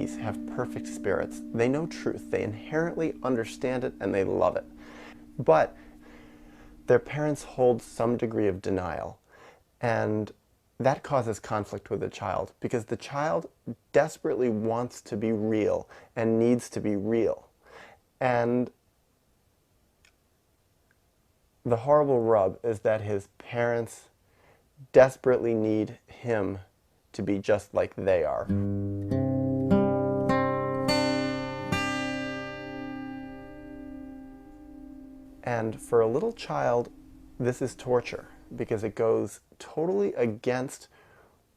babies have perfect spirits. They know truth. They inherently understand it and they love it. But their parents hold some degree of denial, and that causes conflict with the child because the child desperately wants to be real and needs to be real. And the horrible rub is that his parents desperately need him to be just like they are. And for a little child, this is torture because it goes totally against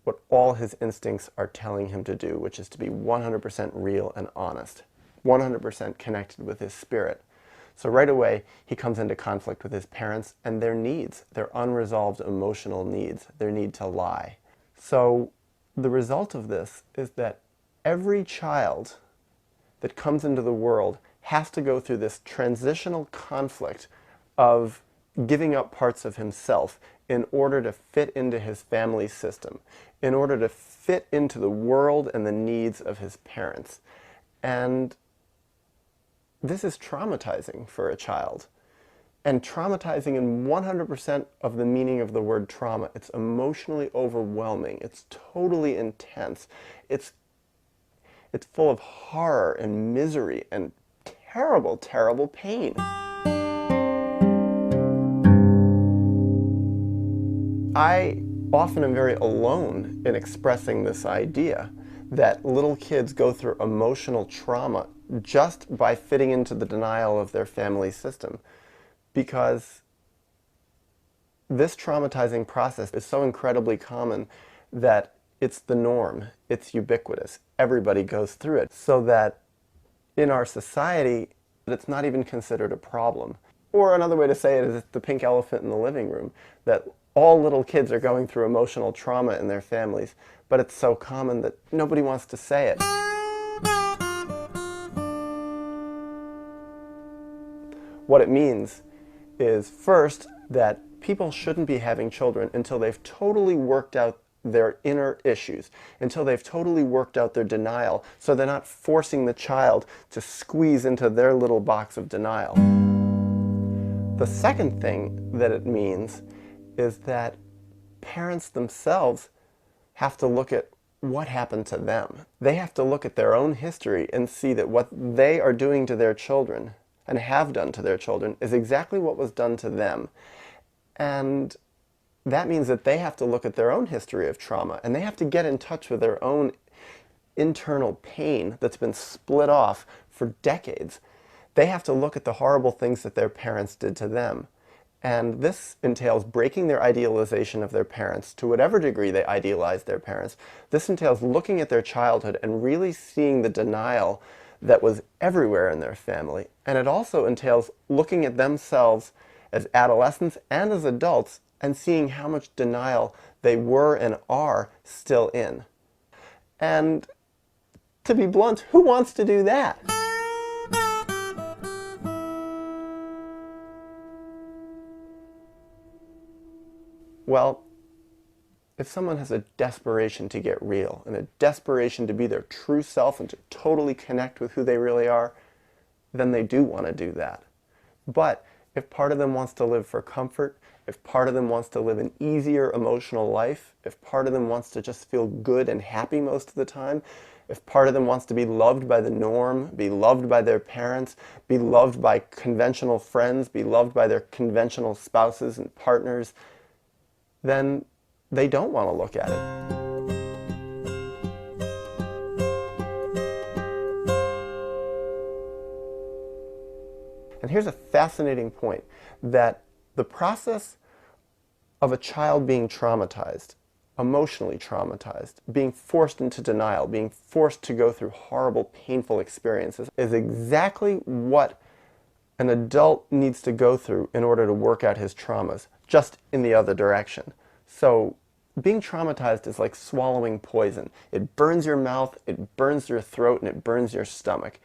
what all his instincts are telling him to do, which is to be 100% real and honest, 100% connected with his spirit. So right away, he comes into conflict with his parents and their needs, their unresolved emotional needs, their need to lie. So the result of this is that every child that comes into the world has to go through this transitional conflict of giving up parts of himself in order to fit into his family system, in order to fit into the world and the needs of his parents. And this is traumatizing for a child. And traumatizing in 100% of the meaning of the word trauma. It's emotionally overwhelming. It's totally intense. It's full of horror and misery and terrible, terrible pain. I often am very alone in expressing this idea that little kids go through emotional trauma just by fitting into the denial of their family system, because this traumatizing process is so incredibly common that it's the norm, it's ubiquitous, everybody goes through it, so that in our society, it's not even considered a problem. Or another way to say it is it's the pink elephant in the living room, that all little kids are going through emotional trauma in their families, but it's so common that nobody wants to say it. What it means is, first, that people shouldn't be having children until they've totally worked out their inner issues, until they've totally worked out their denial, so they're not forcing the child to squeeze into their little box of denial. The second thing that it means is that parents themselves have to look at what happened to them. They have to look at their own history and see that what they are doing to their children and have done to their children is exactly what was done to them. And that means that they have to look at their own history of trauma, and they have to get in touch with their own internal pain that's been split off for decades. They have to look at the horrible things that their parents did to them. And this entails breaking their idealization of their parents, to whatever degree they idealize their parents. This entails looking at their childhood and really seeing the denial that was everywhere in their family. And it also entails looking at themselves as adolescents and as adults and seeing how much denial they were and are still in. And to be blunt, who wants to do that? Well, if someone has a desperation to get real and a desperation to be their true self and to totally connect with who they really are, then they do want to do that. But if part of them wants to live for comfort, if part of them wants to live an easier emotional life, if part of them wants to just feel good and happy most of the time, if part of them wants to be loved by the norm, be loved by their parents, be loved by conventional friends, be loved by their conventional spouses and partners, then they don't want to look at it. And here's a fascinating point, that the process of a child being traumatized, emotionally traumatized, being forced into denial, being forced to go through horrible, painful experiences, is exactly what an adult needs to go through in order to work out his traumas, just in the other direction. So being traumatized is like swallowing poison. It burns your mouth, it burns your throat, and it burns your stomach.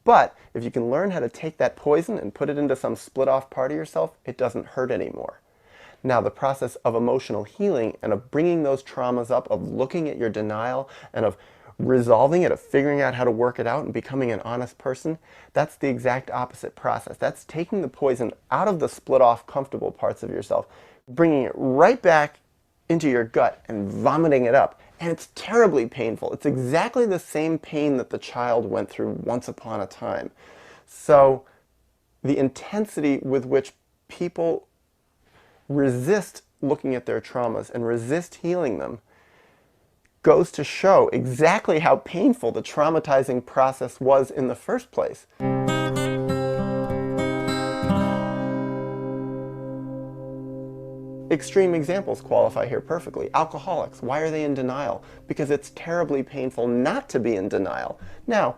But if you can learn how to take that poison and put it into some split-off part of yourself, it doesn't hurt anymore. Now, the process of emotional healing and of bringing those traumas up, of looking at your denial and of resolving it, of figuring out how to work it out and becoming an honest person, that's the exact opposite process. That's taking the poison out of the split off comfortable parts of yourself, bringing it right back into your gut and vomiting it up. And it's terribly painful. It's exactly the same pain that the child went through once upon a time. So the intensity with which people resist looking at their traumas and resist healing them goes to show exactly how painful the traumatizing process was in the first place. Extreme examples qualify here perfectly. Alcoholics, why are they in denial? Because it's terribly painful not to be in denial. Now,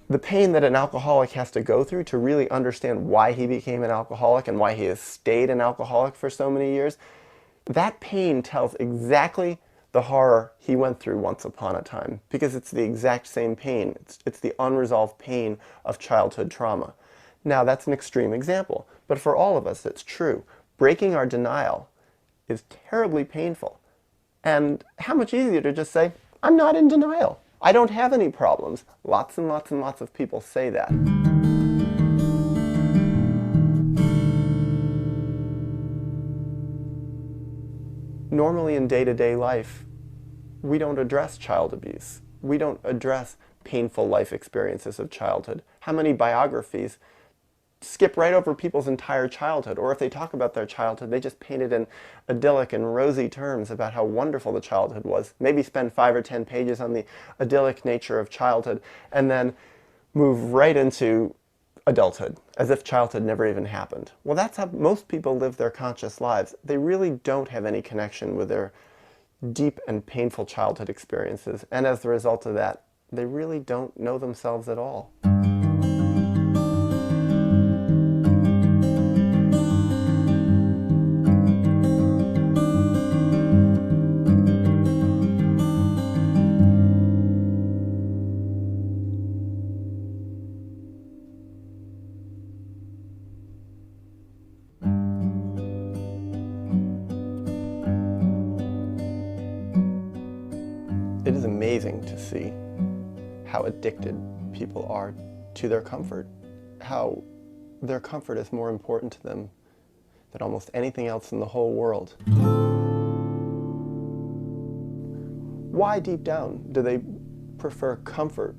the pain that an alcoholic has to go through to really understand why he became an alcoholic and why he has stayed an alcoholic for so many years, that pain tells exactly the horror he went through once upon a time, because it's the exact same pain. It's the unresolved pain of childhood trauma. Now, that's an extreme example, but for all of us, it's true. Breaking our denial is terribly painful. And how much easier to just say, I'm not in denial. I don't have any problems. Lots and lots and lots of people say that. Normally in day-to-day life, we don't address child abuse. We don't address painful life experiences of childhood. How many biographies skip right over people's entire childhood? Or if they talk about their childhood, they just paint it in idyllic and rosy terms about how wonderful the childhood was. Maybe spend 5 or 10 pages on the idyllic nature of childhood and then move right into adulthood, as if childhood never even happened. Well, that's how most people live their conscious lives. They really don't have any connection with their deep and painful childhood experiences, and as the result of that, they really don't know themselves at all. It is amazing to see how addicted people are to their comfort, how their comfort is more important to them than almost anything else in the whole world. Why deep down do they prefer comfort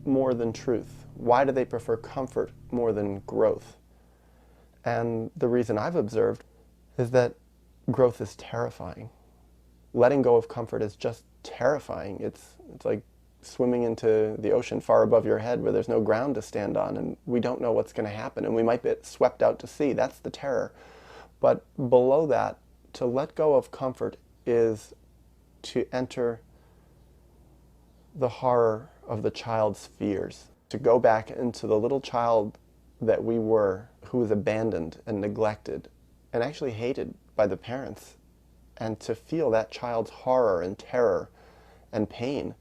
more than truth? Why do they prefer comfort more than growth? And the reason I've observed is that growth is terrifying. Letting go of comfort is just terrifying. It's like swimming into the ocean far above your head where there's no ground to stand on and we don't know what's going to happen and we might get swept out to sea. That's the terror. But below that, to let go of comfort is to enter the horror of the child's fears, to go back into the little child that we were, who was abandoned and neglected and actually hated by the parents, and to feel that child's horror and terror and pain.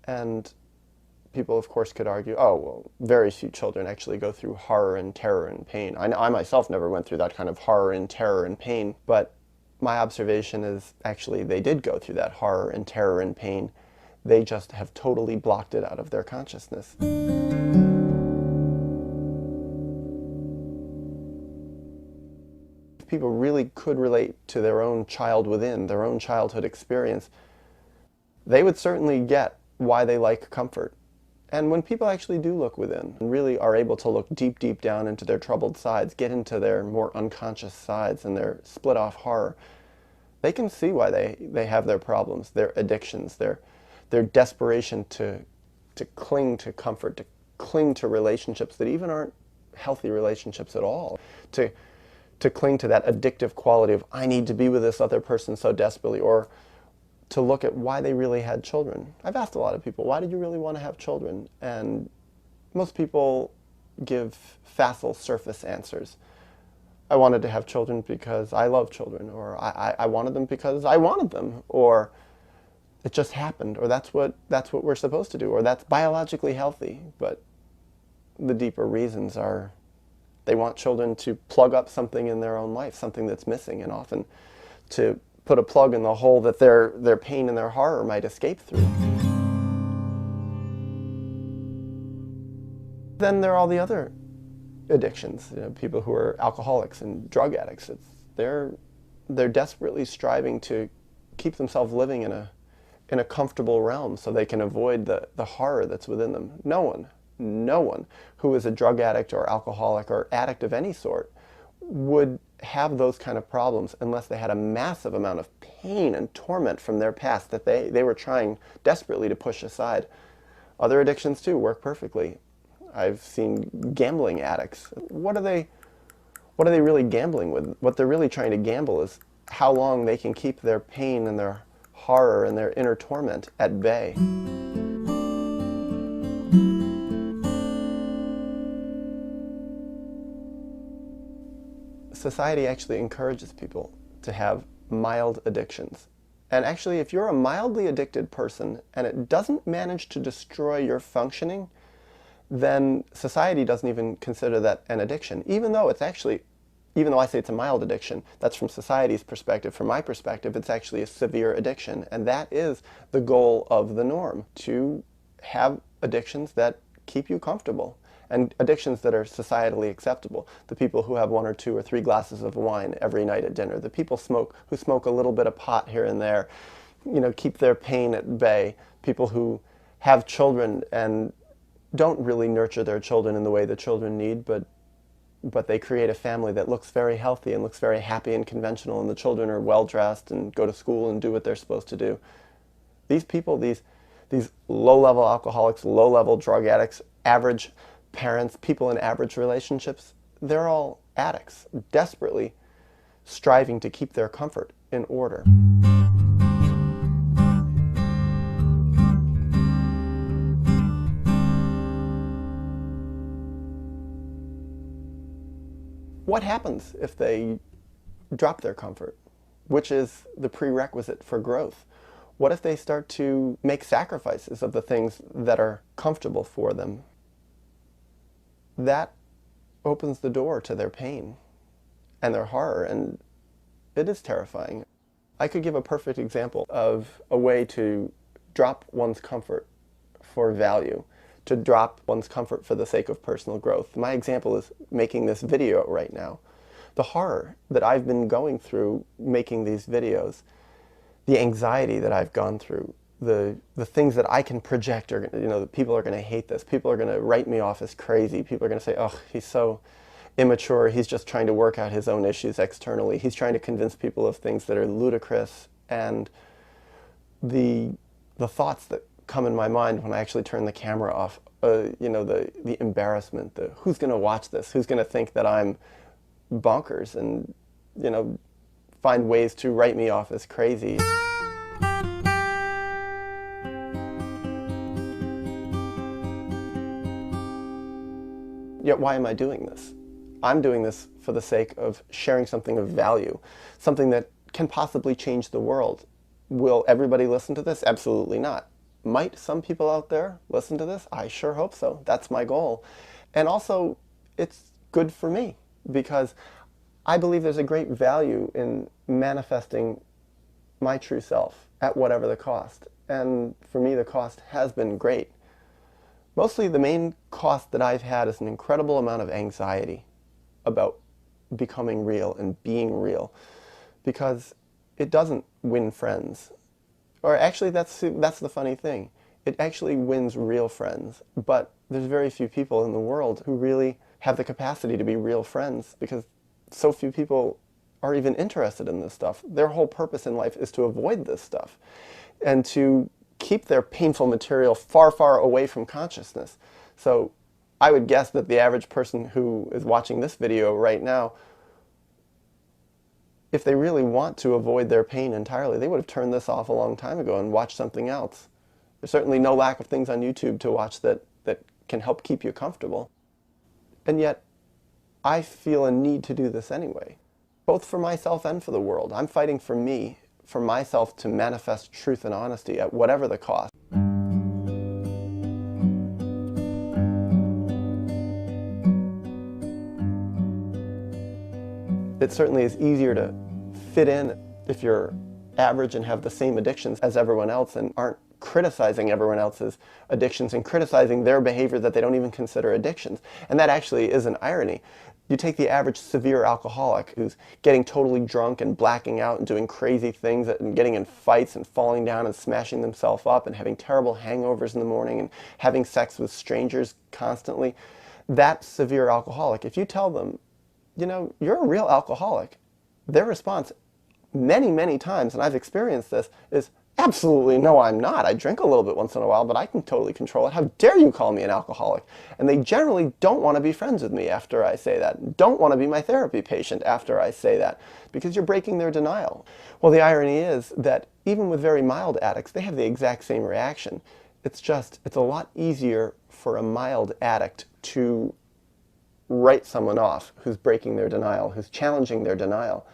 And people, of course, could argue, oh, well, very few children actually go through horror and terror and pain. I myself never went through that kind of horror and terror and pain, but my observation is actually they did go through that horror and terror and pain. They just have totally blocked it out of their consciousness. If people really could relate to their own child within, their own childhood experience, they would certainly get why they like comfort. And when people actually do look within and really are able to look deep, deep down into their troubled sides, get into their more unconscious sides and their split-off horror, they can see why they have their problems, their addictions, their desperation to cling to comfort, to cling to relationships that even aren't healthy relationships at all, to cling to that addictive quality of, I need to be with this other person so desperately, or to look at why they really had children. I've asked a lot of people, why did you really want to have children? And most people give facile surface answers. I wanted to have children because I love children, or I wanted them because I wanted them, or it just happened, or that's what we're supposed to do, or that's biologically healthy. But the deeper reasons are they want children to plug up something in their own life, something that's missing, and often to put a plug in the hole that their pain and their horror might escape through. Then there are all the other addictions, people who are alcoholics and drug addicts. They're desperately striving to keep themselves living in a comfortable realm so they can avoid the horror that's within them. No one who is a drug addict or alcoholic or addict of any sort would have those kind of problems unless they had a massive amount of pain and torment from their past that they were trying desperately to push aside. Other addictions too work perfectly. I've seen gambling addicts. What are they really gambling with? What they're really trying to gamble is how long they can keep their pain and their horror and their inner torment at bay. Society actually encourages people to have mild addictions. And actually, if you're a mildly addicted person and it doesn't manage to destroy your functioning, then society doesn't even consider that an addiction. Even though I say it's a mild addiction, that's from society's perspective. From my perspective, it's actually a severe addiction. And that is the goal of the norm, to have addictions that keep you comfortable. And addictions that are societally acceptable. The people who have 1 or 2 or 3 glasses of wine every night at dinner. The people who smoke a little bit of pot here and there, keep their pain at bay. People who have children and don't really nurture their children in the way the children need, but they create a family that looks very healthy and looks very happy and conventional, and the children are well-dressed and go to school and do what they're supposed to do. These people, these low-level alcoholics, low-level drug addicts, average parents, people in average relationships, they're all addicts, desperately striving to keep their comfort in order. What happens if they drop their comfort, which is the prerequisite for growth? What if they start to make sacrifices of the things that are comfortable for them? That opens the door to their pain and their horror, and it is terrifying. I could give a perfect example of a way to drop one's comfort for value, to drop one's comfort for the sake of personal growth. My example is making this video right now. The horror that I've been going through making these videos, the anxiety that I've gone through, the things that I can project are, people are going to hate this. People are going to write me off as crazy. People are going to say, oh, he's so immature. He's just trying to work out his own issues externally. He's trying to convince people of things that are ludicrous. And the thoughts that come in my mind when I actually turn the camera off, the embarrassment, who's going to watch this? Who's going to think that I'm bonkers and, find ways to write me off as crazy. Yet why am I doing this? I'm doing this for the sake of sharing something of value, something that can possibly change the world. Will everybody listen to this? Absolutely not. Might some people out there listen to this? I sure hope so. That's my goal. And also, it's good for me because I believe there's a great value in manifesting my true self at whatever the cost. And for me, the cost has been great. Mostly the main cost that I've had is an incredible amount of anxiety about becoming real and being real, because it doesn't win friends. Or actually, that's the funny thing. It actually wins real friends, but there's very few people in the world who really have the capacity to be real friends, because so few people are even interested in this stuff. Their whole purpose in life is to avoid this stuff and to keep their painful material far, far away from consciousness. So I would guess that the average person who is watching this video right now, if they really want to avoid their pain entirely, they would have turned this off a long time ago and watched something else. There's certainly no lack of things on YouTube to watch that can help keep you comfortable. And yet, I feel a need to do this anyway, both for myself and for the world. I'm fighting for me, for myself to manifest truth and honesty at whatever the cost. It certainly is easier to fit in if you're average and have the same addictions as everyone else and aren't criticizing everyone else's addictions and criticizing their behavior that they don't even consider addictions. And that actually is an irony. You take the average severe alcoholic who's getting totally drunk and blacking out and doing crazy things and getting in fights and falling down and smashing themselves up and having terrible hangovers in the morning and having sex with strangers constantly. That severe alcoholic, if you tell them, you know, you're a real alcoholic, their response many, many times, and I've experienced this, is absolutely no, I'm not. I drink a little bit once in a while, but I can totally control it. How dare you call me an alcoholic? And they generally don't want to be friends with me after I say that, don't want to be my therapy patient after I say that, because you're breaking their denial. Well, the irony is that even with very mild addicts, they have the exact same reaction. It's a lot easier for a mild addict to write someone off who's breaking their denial, who's challenging their denial,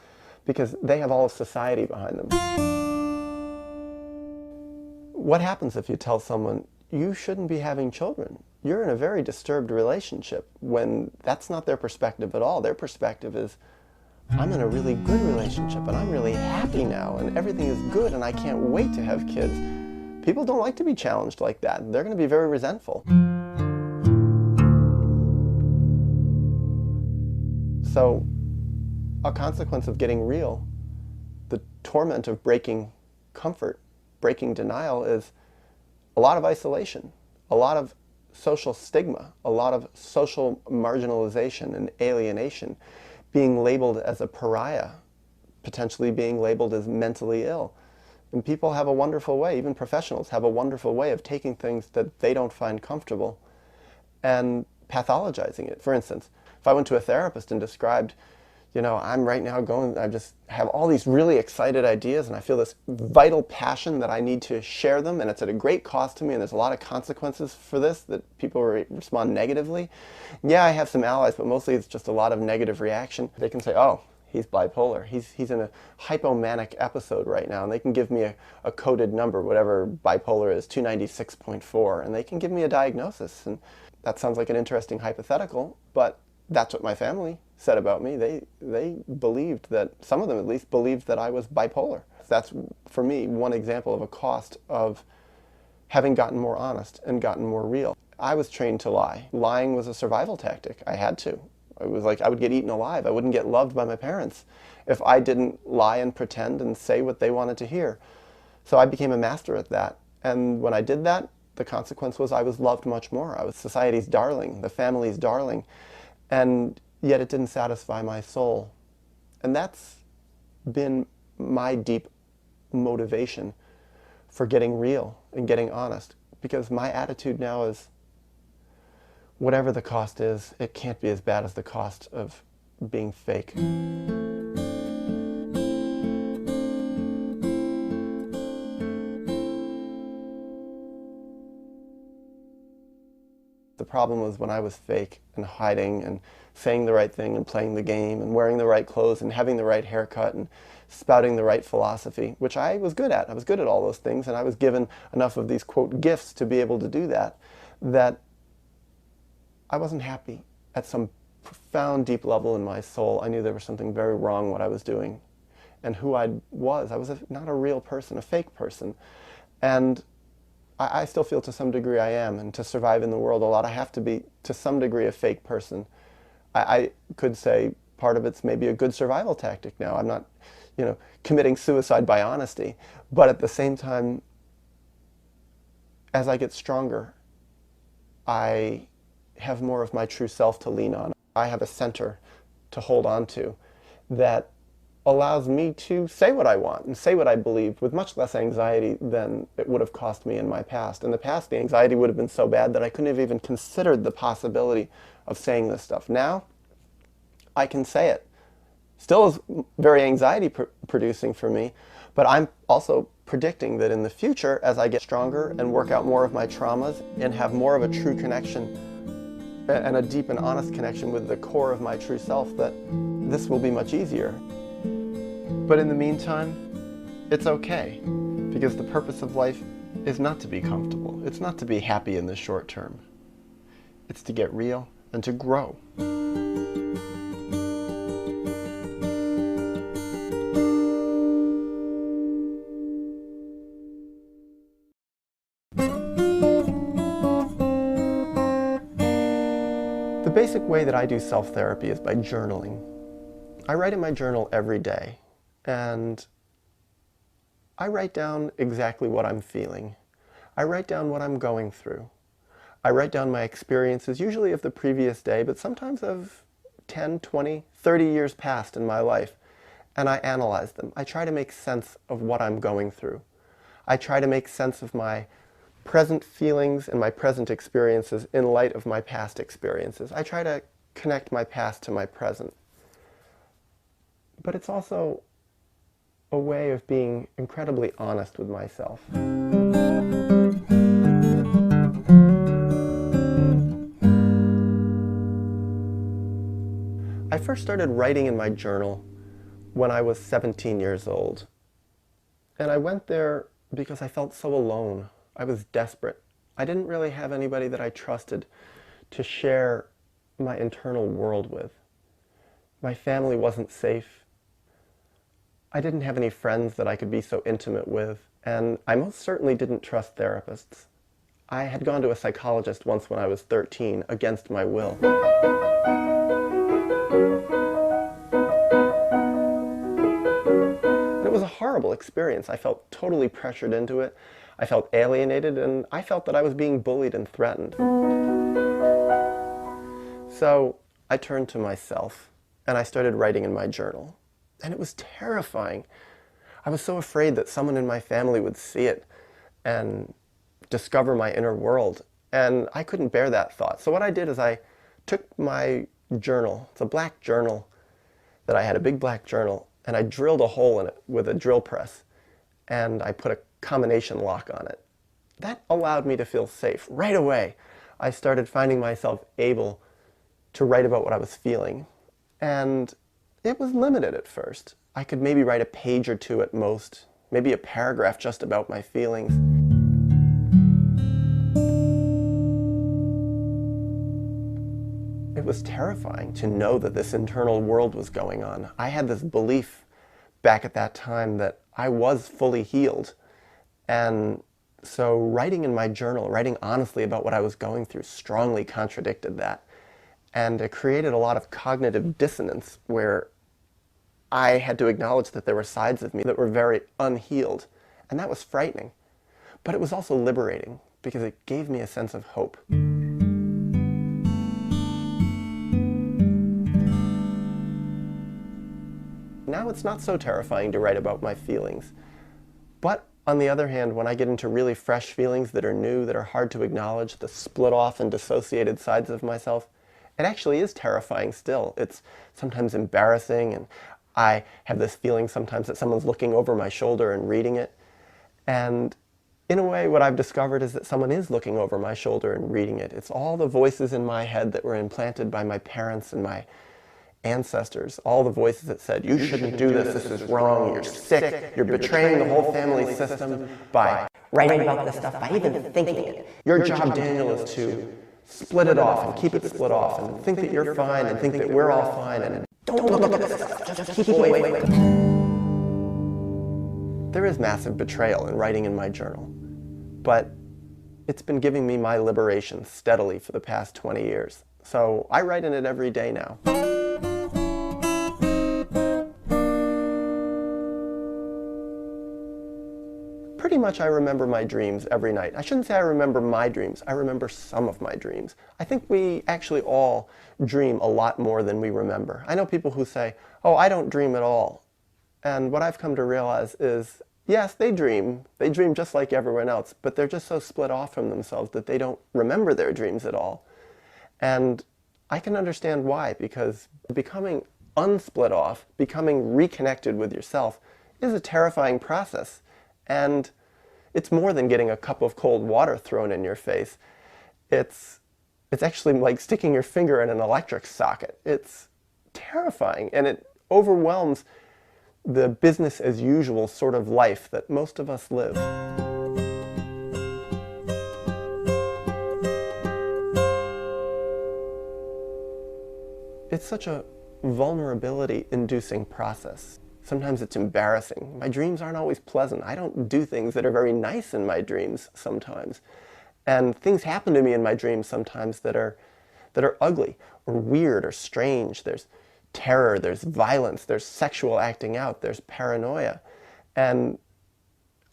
because they have all of society behind them. What happens if you tell someone, you shouldn't be having children? You're in a very disturbed relationship, when that's not their perspective at all. Their perspective is, I'm in a really good relationship and I'm really happy now and everything is good and I can't wait to have kids. People don't like to be challenged like that. They're going to be very resentful. So, a consequence of getting real, the torment of breaking comfort, breaking denial, is a lot of isolation, a lot of social stigma, a lot of social marginalization and alienation, being labeled as a pariah, potentially being labeled as mentally ill. And people have a wonderful way, even professionals have a wonderful way of taking things that they don't find comfortable and pathologizing it. For instance, if I went to a therapist and described, you know, I just have all these really excited ideas and I feel this vital passion that I need to share them, and it's at a great cost to me and there's a lot of consequences for this that people respond negatively. Yeah, I have some allies, but mostly it's just a lot of negative reaction. They can say, oh, he's bipolar. He's in a hypomanic episode right now, and they can give me a coded number, whatever bipolar is, 296.4, and they can give me a diagnosis. And that sounds like an interesting hypothetical, but that's what my family said about me. They believed that, some of them at least, believed that I was bipolar. That's, for me, one example of a cost of having gotten more honest and gotten more real. I was trained to lie. Lying was a survival tactic. I had to. It was like I would get eaten alive. I wouldn't get loved by my parents if I didn't lie and pretend and say what they wanted to hear. So I became a master at that. And when I did that, the consequence was I was loved much more. I was society's darling, the family's darling. And yet it didn't satisfy my soul. And that's been my deep motivation for getting real and getting honest. Because my attitude now is, whatever the cost is, it can't be as bad as the cost of being fake. The problem was when I was fake and hiding and saying the right thing and playing the game and wearing the right clothes and having the right haircut and spouting the right philosophy, which I was good at. I was good at all those things, and I was given enough of these, quote, gifts to be able to do that, that I wasn't happy. At some profound, deep level in my soul, I knew there was something very wrong what I was doing and who I was. Not a real person, a fake person. And I still feel to some degree I am, and to survive in the world a lot, I have to be, to some degree, a fake person. I could say part of it's maybe a good survival tactic now. I'm not, committing suicide by honesty. But at the same time, as I get stronger, I have more of my true self to lean on. I have a center to hold on to that allows me to say what I want and say what I believe with much less anxiety than it would have cost me in my past. In the past, the anxiety would have been so bad that I couldn't have even considered the possibility of saying this stuff. Now, I can say it. Still is very anxiety producing for me, but I'm also predicting that in the future, as I get stronger and work out more of my traumas and have more of a true connection and a deep and honest connection with the core of my true self, that this will be much easier. But in the meantime, it's okay, because the purpose of life is not to be comfortable. It's not to be happy in the short term. It's to get real and to grow. way that I do self-therapy is by journaling. I write in my journal every day, and I write down exactly what I'm feeling. I write down what I'm going through. I write down my experiences, usually of the previous day, but sometimes of 10, 20, 30 years past in my life, and I analyze them. I try to make sense of what I'm going through. I try to make sense of my present feelings and my present experiences in light of my past experiences. I try to connect my past to my present. But it's also a way of being incredibly honest with myself. I first started writing in my journal when I was 17 years old. And I went there because I felt so alone. I was desperate. I didn't really have anybody that I trusted to share my internal world with. My family wasn't safe. I didn't have any friends that I could be so intimate with, and I most certainly didn't trust therapists. I had gone to a psychologist once when I was 13, against my will. And it was a horrible experience. I felt totally pressured into it. I felt alienated, and I felt that I was being bullied and threatened. So I turned to myself, and I started writing in my journal. And it was terrifying. I was so afraid that someone in my family would see it and discover my inner world. And I couldn't bear that thought. So what I did is I took my journal, it's a black journal that I had, a big black journal, and I drilled a hole in it with a drill press. And I put a combination lock on it. That allowed me to feel safe. Right away, I started finding myself able to write about what I was feeling. And it was limited at first. I could maybe write a page or two at most, maybe a paragraph just about my feelings. It was terrifying to know that this internal world was going on. I had this belief back at that time that I was fully healed. And so writing in my journal, writing honestly about what I was going through, strongly contradicted that. And it created a lot of cognitive dissonance where I had to acknowledge that there were sides of me that were very unhealed. And that was frightening. But it was also liberating because it gave me a sense of hope. Now it's not so terrifying to write about my feelings. But on the other hand, when I get into really fresh feelings that are new, that are hard to acknowledge, the split off and dissociated sides of myself, it actually is terrifying still. It's sometimes embarrassing, and I have this feeling sometimes that someone's looking over my shoulder and reading it. And in a way, what I've discovered is that someone is looking over my shoulder and reading it. It's all the voices in my head that were implanted by my parents and my ancestors, all the voices that said, you shouldn't do this is wrong, you're sick, you're betraying the whole family system by writing about this stuff, by even thinking it. Your job, Daniel, is to split it off and keep it split off and think that you're fine and think that we're all fine and don't look at this stuff, just keep away from it. There is massive betrayal in writing in my journal, but it's been giving me my liberation steadily for the past 20 years. So I write in it every day now. Pretty much I remember my dreams every night. I shouldn't say I remember my dreams, I remember some of my dreams. I think we actually all dream a lot more than we remember. I know people who say, oh, I don't dream at all. And what I've come to realize is, yes, they dream just like everyone else, but they're just so split off from themselves that they don't remember their dreams at all. And I can understand why, because becoming unsplit off, becoming reconnected with yourself is a terrifying process. And it's more than getting a cup of cold water thrown in your face. It's actually like sticking your finger in an electric socket. It's terrifying, and it overwhelms the business as usual sort of life that most of us live. It's such a vulnerability-inducing process. Sometimes it's embarrassing. My dreams aren't always pleasant. I don't do things that are very nice in my dreams sometimes. And things happen to me in my dreams sometimes that that are ugly or weird or strange. There's terror, there's violence, there's sexual acting out, there's paranoia. And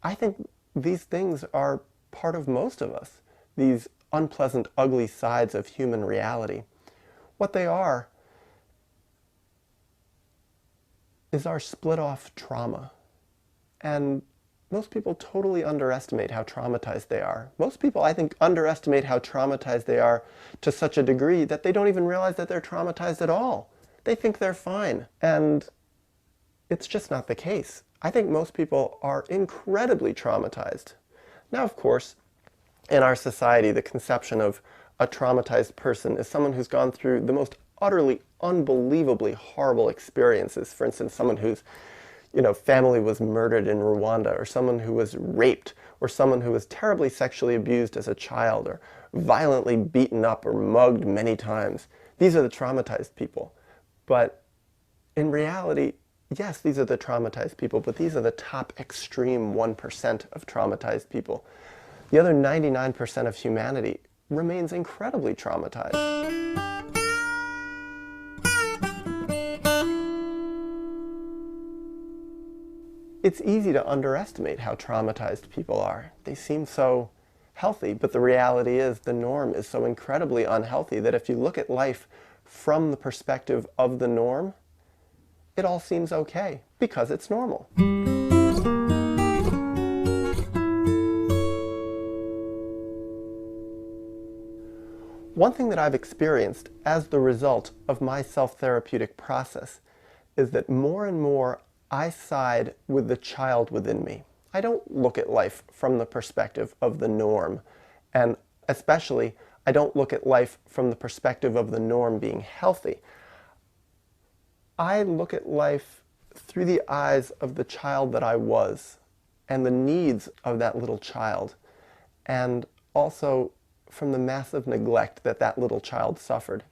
I think these things are part of most of us, these unpleasant, ugly sides of human reality. What they are is our split-off trauma. And most people totally underestimate how traumatized they are. Most people, I think, underestimate how traumatized they are to such a degree that they don't even realize that they're traumatized at all. They think they're fine. And it's just not the case. I think most people are incredibly traumatized. Now, of course, in our society, the conception of a traumatized person is someone who's gone through the most utterly, unbelievably horrible experiences. For instance, someone whose family was murdered in Rwanda, or someone who was raped, or someone who was terribly sexually abused as a child, or violently beaten up or mugged many times. These are the traumatized people. But in reality, yes, these are the traumatized people, but these are the top extreme 1% of traumatized people. The other 99% of humanity remains incredibly traumatized. It's easy to underestimate how traumatized people are. They seem so healthy, but the reality is the norm is so incredibly unhealthy that if you look at life from the perspective of the norm, it all seems okay because it's normal. One thing that I've experienced as the result of my self-therapeutic process is that more and more I side with the child within me. I don't look at life from the perspective of the norm, and especially I don't look at life from the perspective of the norm being healthy. I look at life through the eyes of the child that I was and the needs of that little child, and also from the massive neglect that that little child suffered.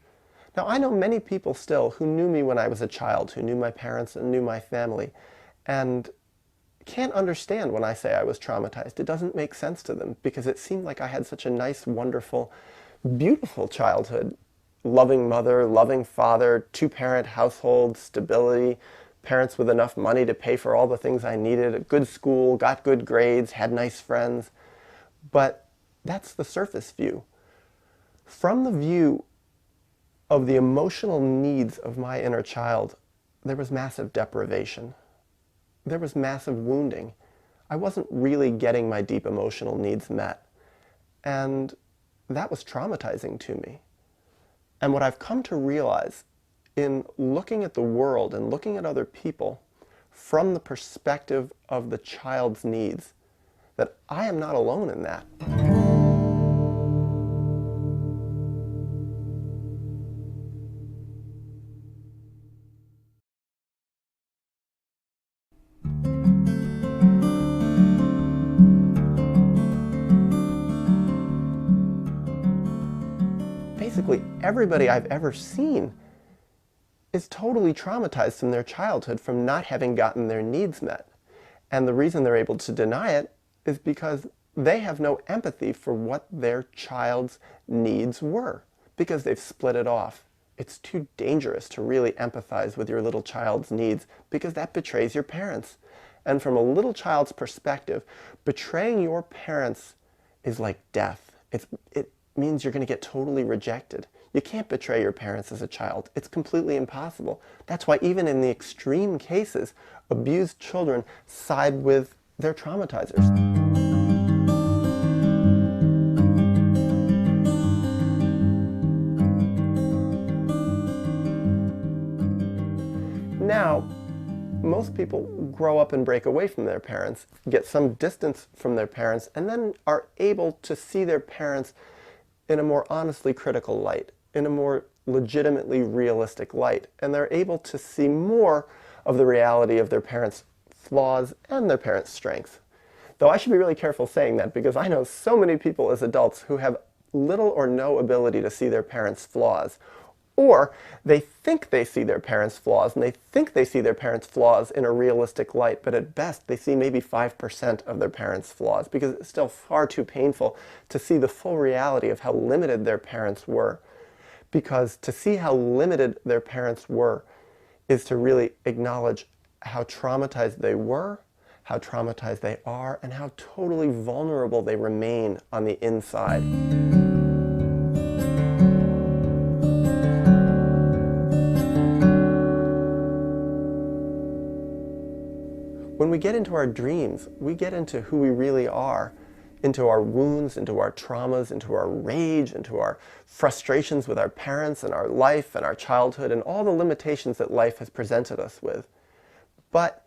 Now, I know many people still who knew me when I was a child, who knew my parents and knew my family, and can't understand when I say I was traumatized. It doesn't make sense to them because it seemed like I had such a nice, wonderful, beautiful childhood. Loving mother, loving father, two-parent household, stability, parents with enough money to pay for all the things I needed, a good school, got good grades, had nice friends. But that's the surface view. From the view of the emotional needs of my inner child, there was massive deprivation. There was massive wounding. I wasn't really getting my deep emotional needs met. And that was traumatizing to me. And what I've come to realize in looking at the world and looking at other people from the perspective of the child's needs, that I am not alone in that. Basically, everybody I've ever seen is totally traumatized from their childhood from not having gotten their needs met. And the reason they're able to deny it is because they have no empathy for what their child's needs were, because they've split it off. It's too dangerous to really empathize with your little child's needs because that betrays your parents. And from a little child's perspective, betraying your parents is like death. It means you're going to get totally rejected. You can't betray your parents as a child. It's completely impossible. That's why even in the extreme cases, abused children side with their traumatizers. Now, most people grow up and break away from their parents, get some distance from their parents, and then are able to see their parents in a more honestly critical light, in a more legitimately realistic light, and they're able to see more of the reality of their parents' flaws and their parents' strengths. Though I should be really careful saying that because I know so many people as adults who have little or no ability to see their parents' flaws. Or they think they see their parents' flaws, and they think they see their parents' flaws in a realistic light, but at best they see maybe 5% of their parents' flaws because it's still far too painful to see the full reality of how limited their parents were. because to see how limited their parents were is to really acknowledge how traumatized they were, how traumatized they are, and how totally vulnerable they remain on the inside. When we get into our dreams, we get into who we really are, into our wounds, into our traumas, into our rage, into our frustrations with our parents and our life and our childhood and all the limitations that life has presented us with. But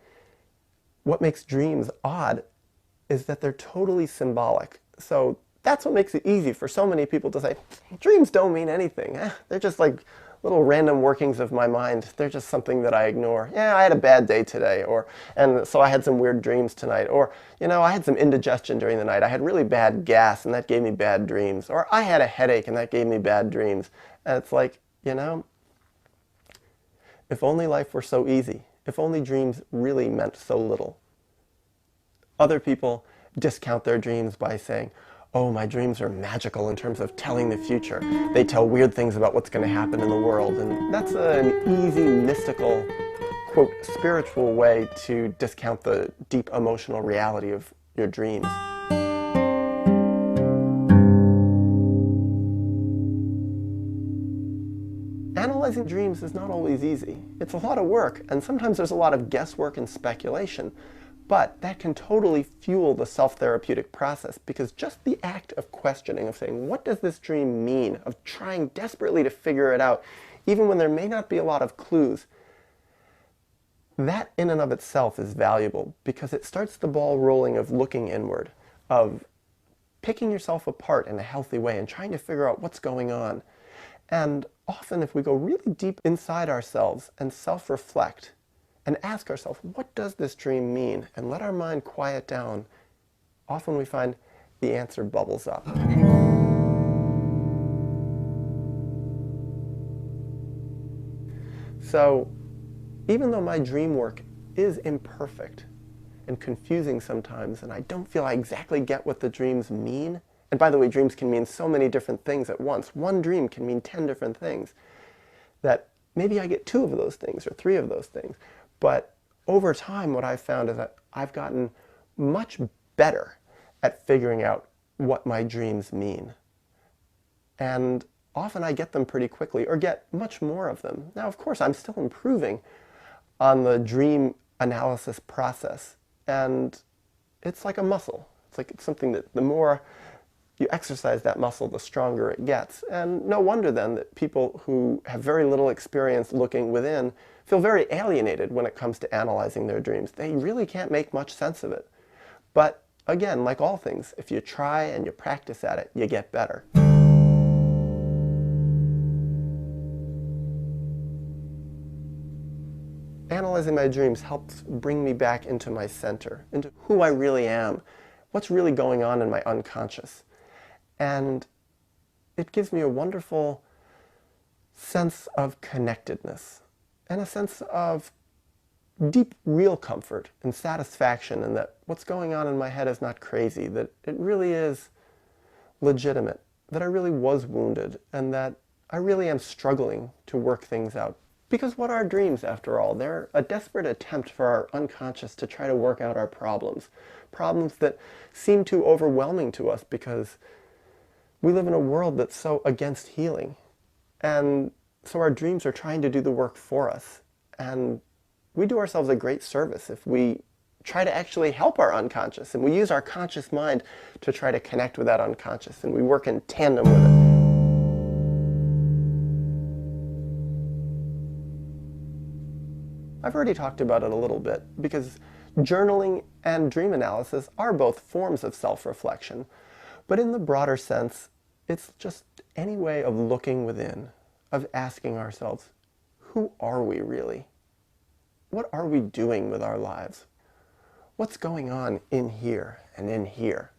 what makes dreams odd is that they're totally symbolic. So that's what makes it easy for so many people to say, dreams don't mean anything. They're just like little random workings of my mind. They're just something that I ignore. Yeah, I had a bad day today, and so I had some weird dreams tonight. Or, I had some indigestion during the night. I had really bad gas and that gave me bad dreams. Or I had a headache and that gave me bad dreams. And it's like, if only life were so easy. If only dreams really meant so little. Other people discount their dreams by saying, oh, my dreams are magical in terms of telling the future. They tell weird things about what's going to happen in the world. And that's an easy, mystical, quote, spiritual way to discount the deep emotional reality of your dreams. Analyzing dreams is not always easy. It's a lot of work, and sometimes there's a lot of guesswork and speculation. But that can totally fuel the self-therapeutic process, because just the act of questioning, of saying, what does this dream mean, of trying desperately to figure it out, even when there may not be a lot of clues, that in and of itself is valuable, because it starts the ball rolling of looking inward, of picking yourself apart in a healthy way and trying to figure out what's going on. And often if we go really deep inside ourselves and self-reflect, and ask ourselves, what does this dream mean? And let our mind quiet down. Often we find the answer bubbles up. So, even though my dream work is imperfect and confusing sometimes, and I don't feel I exactly get what the dreams mean, and by the way, dreams can mean so many different things at once. One dream can mean 10 different things. That maybe I get 2 of those things or 3 of those things. But over time, what I've found is that I've gotten much better at figuring out what my dreams mean. And often I get them pretty quickly, or get much more of them. Now, of course, I'm still improving on the dream analysis process. And it's like a muscle. It's something that the more you exercise that muscle, the stronger it gets. And no wonder then that people who have very little experience looking within feel very alienated when it comes to analyzing their dreams. They really can't make much sense of it. But again, like all things, if you try and you practice at it, you get better. Analyzing my dreams helps bring me back into my center, into who I really am, what's really going on in my unconscious. And it gives me a wonderful sense of connectedness and a sense of deep, real comfort and satisfaction, and that what's going on in my head is not crazy, that it really is legitimate, that I really was wounded, and that I really am struggling to work things out. Because what are dreams, after all? They're a desperate attempt for our unconscious to try to work out our problems. Problems that seem too overwhelming to us because we live in a world that's so against healing. And so our dreams are trying to do the work for us. And we do ourselves a great service if we try to actually help our unconscious, and we use our conscious mind to try to connect with that unconscious, and we work in tandem with it. I've already talked about it a little bit, because journaling and dream analysis are both forms of self-reflection, but in the broader sense, it's just any way of looking within, of asking ourselves, who are we really? What are we doing with our lives? What's going on in here and in here?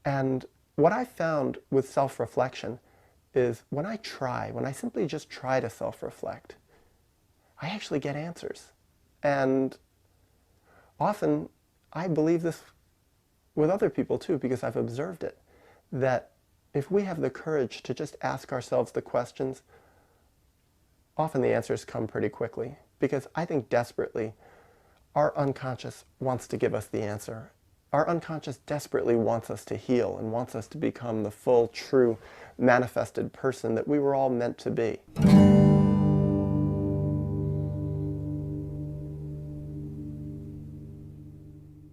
And what I found with self-reflection is when I simply just try to self-reflect, I actually get answers. And often, I believe this with other people too, because I've observed it, that if we have the courage to just ask ourselves the questions, often the answers come pretty quickly, because I think desperately our unconscious wants to give us the answer. Our unconscious desperately wants us to heal and wants us to become the full, true, manifested person that we were all meant to be.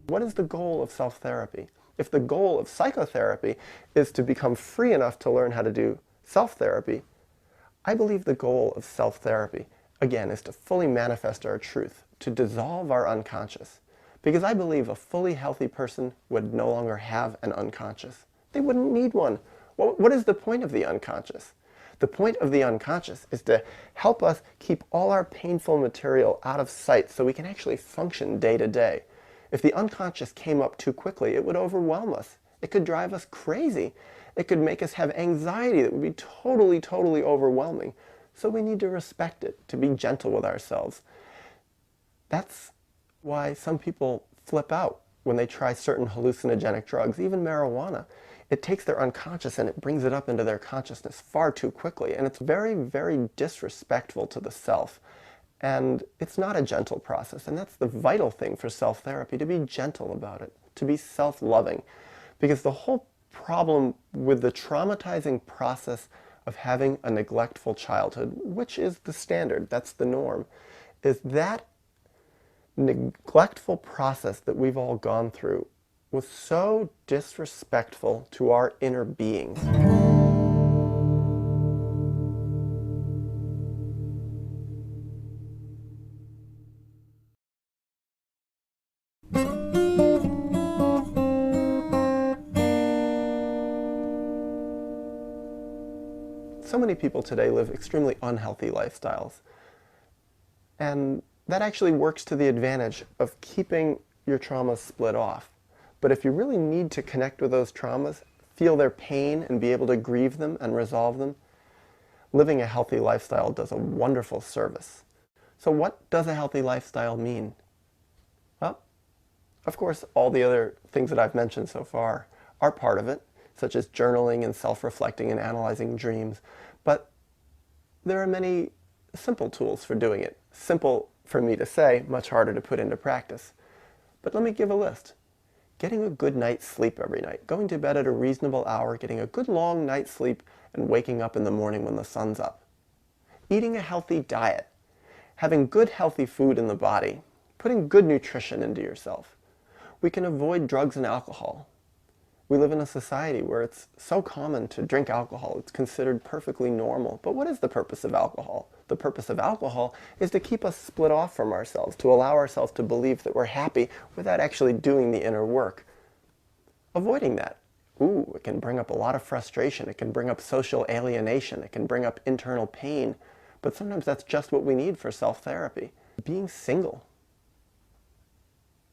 What is the goal of self-therapy? If the goal of psychotherapy is to become free enough to learn how to do self-therapy, I believe the goal of self-therapy, again, is to fully manifest our truth, to dissolve our unconscious. Because I believe a fully healthy person would no longer have an unconscious. They wouldn't need one. What is the point of the unconscious? The point of the unconscious is to help us keep all our painful material out of sight so we can actually function day to day. If the unconscious came up too quickly, it would overwhelm us. It could drive us crazy. It could make us have anxiety that would be totally, totally overwhelming. So we need to respect it, to be gentle with ourselves. That's why some people flip out when they try certain hallucinogenic drugs, even marijuana. It takes their unconscious and it brings it up into their consciousness far too quickly. And it's very, very disrespectful to the self. And it's not a gentle process. And that's the vital thing for self-therapy, to be gentle about it, to be self-loving. Because the whole problem with the traumatizing process of having a neglectful childhood, which is the standard, that's the norm, is that neglectful process that we've all gone through was so disrespectful to our inner beings. So many people today live extremely unhealthy lifestyles. And that actually works to the advantage of keeping your traumas split off. But if you really need to connect with those traumas, feel their pain and be able to grieve them and resolve them, living a healthy lifestyle does a wonderful service. So what does a healthy lifestyle mean? Well, of course, all the other things that I've mentioned so far are part of it, such as journaling and self-reflecting and analyzing dreams. But there are many simple tools for doing it. Simple for me to say, much harder to put into practice. But let me give a list. Getting a good night's sleep every night, going to bed at a reasonable hour, getting a good long night's sleep, and waking up in the morning when the sun's up. Eating a healthy diet, having good healthy food in the body, putting good nutrition into yourself. We can avoid drugs and alcohol. We live in a society where it's so common to drink alcohol. It's considered perfectly normal. But what is the purpose of alcohol? The purpose of alcohol is to keep us split off from ourselves, to allow ourselves to believe that we're happy without actually doing the inner work. Avoiding that. Ooh, it can bring up a lot of frustration. It can bring up social alienation. It can bring up internal pain. But sometimes that's just what we need for self-therapy. Being single.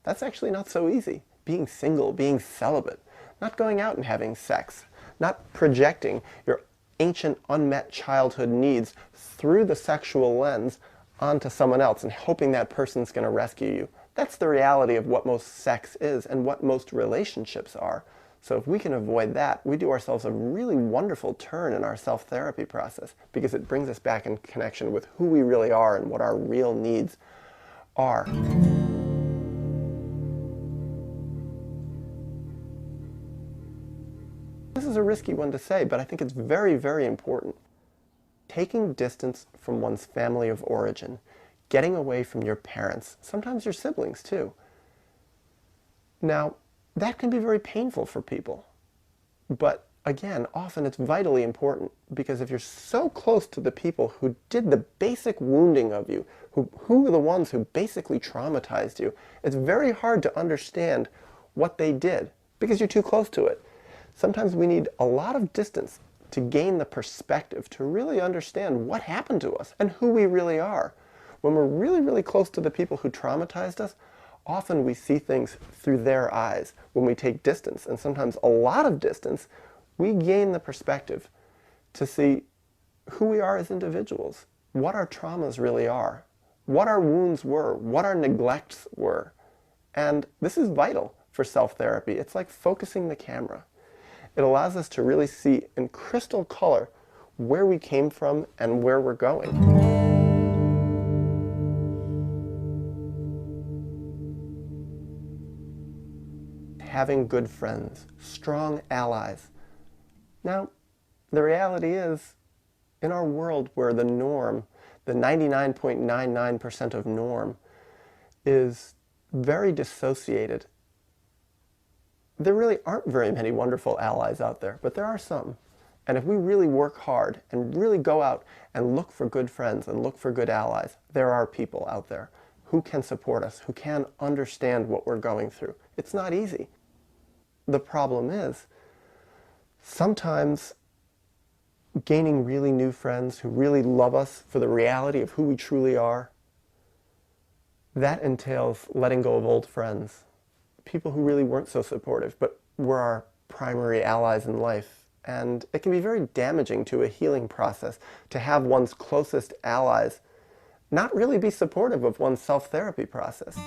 That's actually not so easy. Being single, being celibate. Not going out and having sex, not projecting your ancient unmet childhood needs through the sexual lens onto someone else and hoping that person's going to rescue you. That's the reality of what most sex is and what most relationships are. So if we can avoid that, we do ourselves a really wonderful turn in our self-therapy process, because it brings us back in connection with who we really are and what our real needs are. This is a risky one to say, but I think it's very, very important. Taking distance from one's family of origin, getting away from your parents, sometimes your siblings too. Now, that can be very painful for people. But again, often it's vitally important, because if you're so close to the people who did the basic wounding of you, who are the ones who basically traumatized you, it's very hard to understand what they did, because you're too close to it. Sometimes we need a lot of distance to gain the perspective, to really understand what happened to us and who we really are. When we're really, really close to the people who traumatized us, often we see things through their eyes. When we take distance, and sometimes a lot of distance, we gain the perspective to see who we are as individuals, what our traumas really are, what our wounds were, what our neglects were. And this is vital for self-therapy. It's like focusing the camera. It allows us to really see in crystal color where we came from and where we're going. Having good friends, strong allies. Now, the reality is, in our world where the norm, the 99.99% of norm, is very dissociated, there really aren't very many wonderful allies out there, but there are some. And if we really work hard and really go out and look for good friends and look for good allies, there are people out there who can support us, who can understand what we're going through. It's not easy. The problem is, sometimes gaining really new friends who really love us for the reality of who we truly are, that entails letting go of old friends, people who really weren't so supportive, but were our primary allies in life. And it can be very damaging to a healing process to have one's closest allies not really be supportive of one's self-therapy process.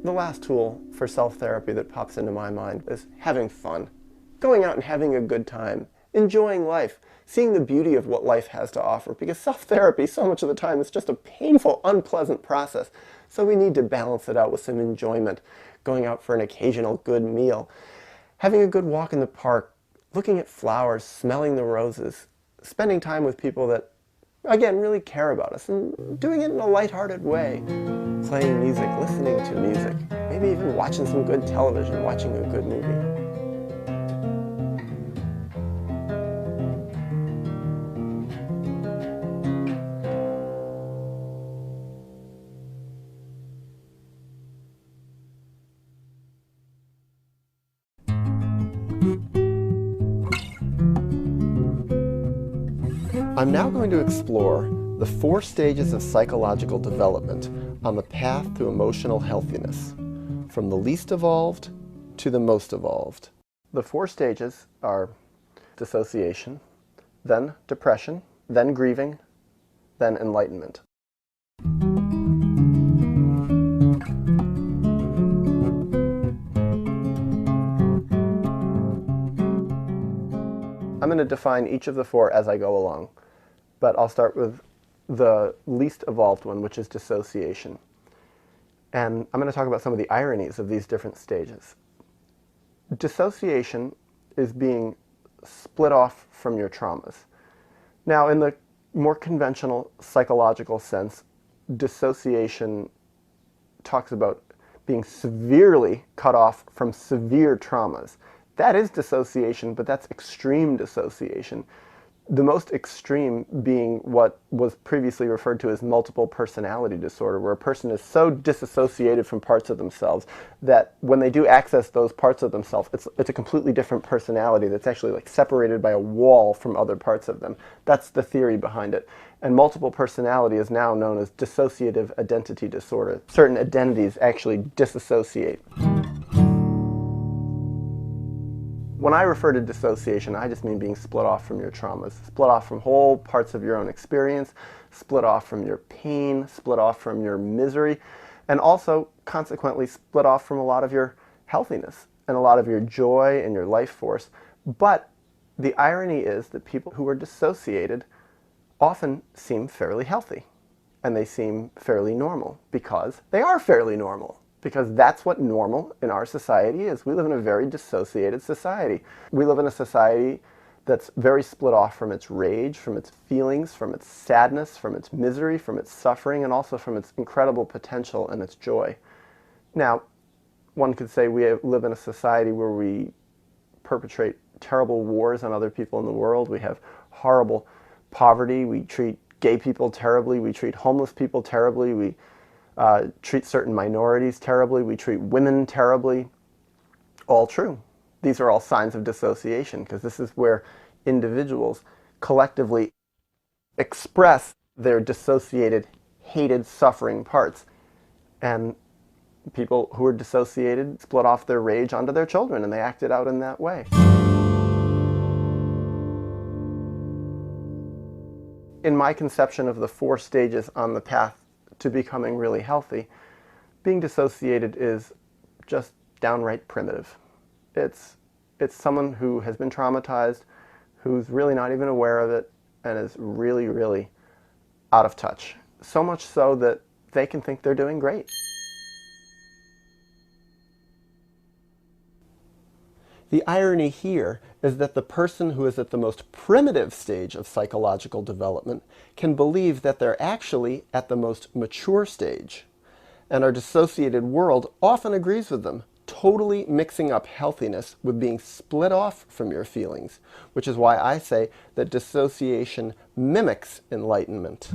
The last tool for self-therapy that pops into my mind is having fun. Going out and having a good time, enjoying life, seeing the beauty of what life has to offer, because self-therapy so much of the time is just a painful, unpleasant process. So we need to balance it out with some enjoyment, going out for an occasional good meal, having a good walk in the park, looking at flowers, smelling the roses, spending time with people that, again, really care about us, and doing it in a lighthearted way. Playing music, listening to music, maybe even watching some good television, watching a good movie. I'm now going to explore the 4 stages of psychological development on the path to emotional healthiness, from the least evolved to the most evolved. The 4 stages are dissociation, then depression, then grieving, then enlightenment. I'm going to define each of the 4 as I go along, but I'll start with the least evolved one, which is dissociation. And I'm going to talk about some of the ironies of these different stages. Dissociation is being split off from your traumas. Now, in the more conventional psychological sense, dissociation talks about being severely cut off from severe traumas. That is dissociation, but that's extreme dissociation. The most extreme being what was previously referred to as multiple personality disorder, where a person is so disassociated from parts of themselves that when they do access those parts of themselves, it's a completely different personality that's actually like separated by a wall from other parts of them. That's the theory behind it. And multiple personality is now known as dissociative identity disorder. Certain identities actually disassociate. When I refer to dissociation, I just mean being split off from your traumas, split off from whole parts of your own experience, split off from your pain, split off from your misery, and also, consequently, split off from a lot of your healthiness and a lot of your joy and your life force. But the irony is that people who are dissociated often seem fairly healthy, and they seem fairly normal because they are fairly normal. Because that's what normal in our society is. We live in a very dissociated society. We live in a society that's very split off from its rage, from its feelings, from its sadness, from its misery, from its suffering, and also from its incredible potential and its joy. Now, one could say we live in a society where we perpetrate terrible wars on other people in the world. We have horrible poverty. We treat gay people terribly. We treat homeless people terribly. We treat certain minorities terribly, we treat women terribly. All true. These are all signs of dissociation, because this is where individuals collectively express their dissociated, hated, suffering parts. And people who are dissociated split off their rage onto their children, and they act it out in that way. In my conception of the 4 stages on the path to becoming really healthy, Being dissociated is just downright primitive. It's someone who has been traumatized, who's really not even aware of it, and is really, really out of touch. So much so that they can think they're doing great. The irony here is that the person who is at the most primitive stage of psychological development can believe that they're actually at the most mature stage. And our dissociated world often agrees with them, totally mixing up healthiness with being split off from your feelings, which is why I say that dissociation mimics enlightenment.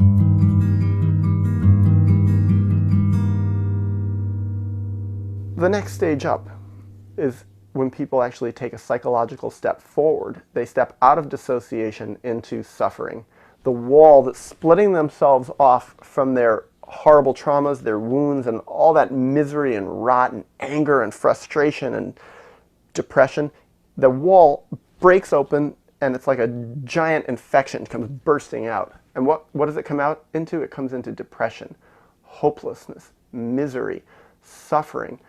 The next stage up is when people actually take a psychological step forward. They step out of dissociation into suffering. The wall that's splitting themselves off from their horrible traumas, their wounds, and all that misery and rot and anger and frustration and depression, the wall breaks open and it's like a giant infection comes bursting out. And what does it come out into? It comes into depression, hopelessness, misery, suffering.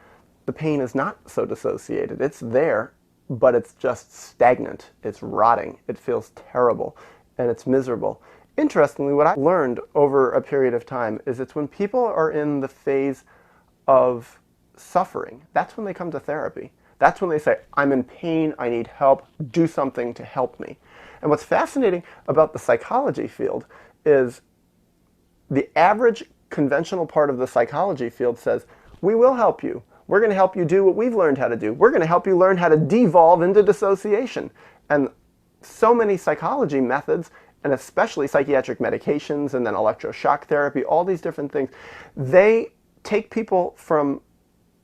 The pain is not so dissociated. It's there, but it's just stagnant. It's rotting. It feels terrible, and it's miserable. Interestingly, what I've learned over a period of time is it's when people are in the phase of suffering, that's when they come to therapy. That's when they say, I'm in pain, I need help, do something to help me. And what's fascinating about the psychology field is the average conventional part of the psychology field says, we will help you. We're going to help you do what we've learned how to do. We're going to help you learn how to devolve into dissociation. And so many psychology methods, and especially psychiatric medications and then electroshock therapy, all these different things, they take people from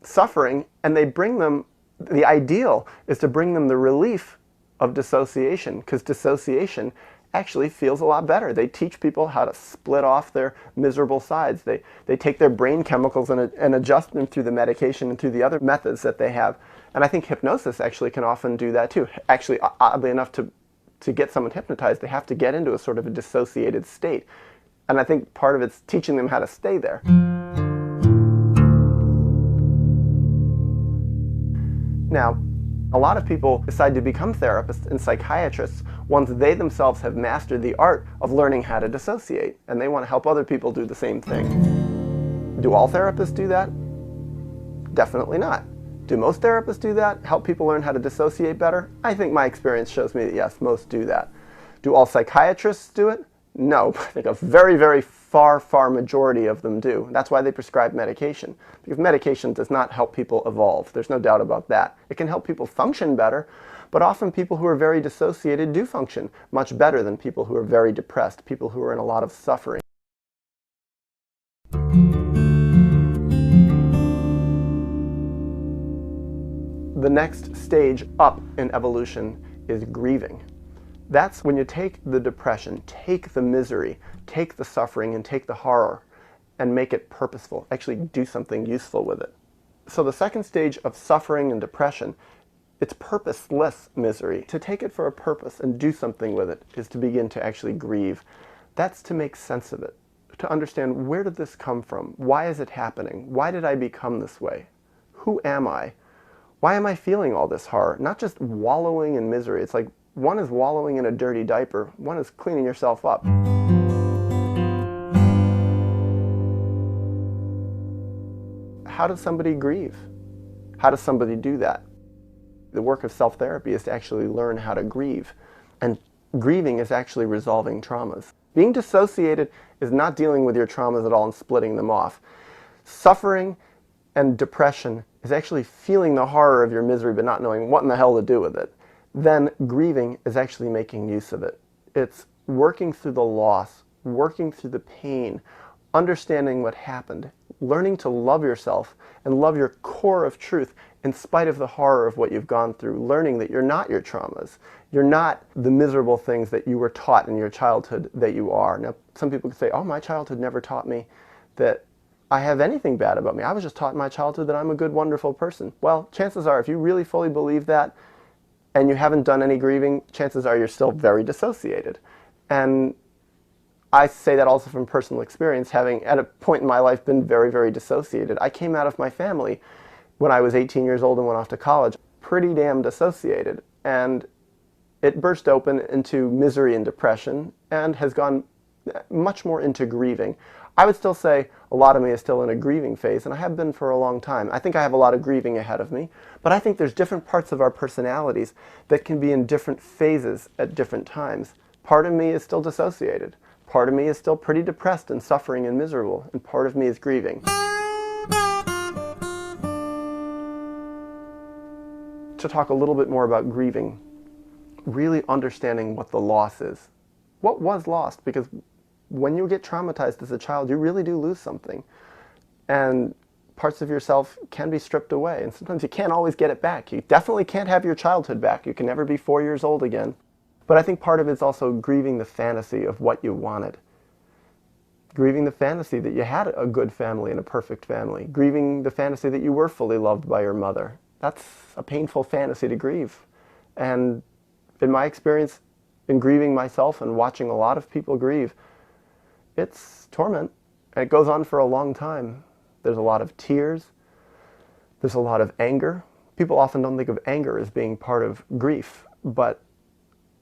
suffering and they bring them, the ideal is to bring them the relief of dissociation, because dissociation actually feels a lot better. They teach people how to split off their miserable sides. They take their brain chemicals and adjust them through the medication and through the other methods that they have. And I think hypnosis actually can often do that too. Actually, oddly enough, to get someone hypnotized, they have to get into a sort of a dissociated state. And I think part of it's teaching them how to stay there. Now, a lot of people decide to become therapists and psychiatrists once they themselves have mastered the art of learning how to dissociate, and they want to help other people do the same thing. Do all therapists do that? Definitely not. Do most therapists do that? Help people learn how to dissociate better? I think my experience shows me that yes, most do that. Do all psychiatrists do it? No, I think a very, very far majority of them do. That's why they prescribe medication, because medication does not help people evolve. There's no doubt about that. It can help people function better, but often people who are very dissociated do function much better than people who are very depressed, people who are in a lot of suffering. The next stage up in evolution is grieving. That's when you take the depression, take the misery, take the suffering, and take the horror, and make it purposeful. Actually do something useful with it. So the second stage of suffering and depression, it's purposeless misery. To take it for a purpose and do something with it is to begin to actually grieve. That's to make sense of it, to understand, where did this come from? Why is it happening? Why did I become this way? Who am I? Why am I feeling all this horror? Not just wallowing in misery. It's like one is wallowing in a dirty diaper, one is cleaning yourself up. How does somebody grieve? How does somebody do that? The work of self-therapy is to actually learn how to grieve. And grieving is actually resolving traumas. Being dissociated is not dealing with your traumas at all and splitting them off. Suffering and depression is actually feeling the horror of your misery but not knowing what in the hell to do with it. Then grieving is actually making use of it. It's working through the loss, working through the pain, understanding what happened, learning to love yourself and love your core of truth in spite of the horror of what you've gone through, learning that you're not your traumas. You're not the miserable things that you were taught in your childhood that you are. Now, some people could say, oh, my childhood never taught me that I have anything bad about me. I was just taught in my childhood that I'm a good, wonderful person. Well, chances are, if you really fully believe that, and you haven't done any grieving, chances are you're still very dissociated. And I say that also from personal experience, having at a point in my life been very, very dissociated. I came out of my family when I was 18 years old and went off to college, pretty damn dissociated. And it burst open into misery and depression and has gone much more into grieving. I would still say a lot of me is still in a grieving phase, and I have been for a long time. I think I have a lot of grieving ahead of me, but I think there's different parts of our personalities that can be in different phases at different times. Part of me is still dissociated. Part of me is still pretty depressed and suffering and miserable, and part of me is grieving. To talk a little bit more about grieving, really understanding what the loss is. What was lost? Because when you get traumatized as a child, you really do lose something. And parts of yourself can be stripped away, and sometimes you can't always get it back. You definitely can't have your childhood back. You can never be 4 years old again. But I think part of it's also grieving the fantasy of what you wanted. Grieving the fantasy that you had a good family and a perfect family. Grieving the fantasy that you were fully loved by your mother. That's a painful fantasy to grieve. And in my experience, in grieving myself and watching a lot of people grieve, it's torment, and it goes on for a long time. There's a lot of tears. There's a lot of anger. People often don't think of anger as being part of grief, but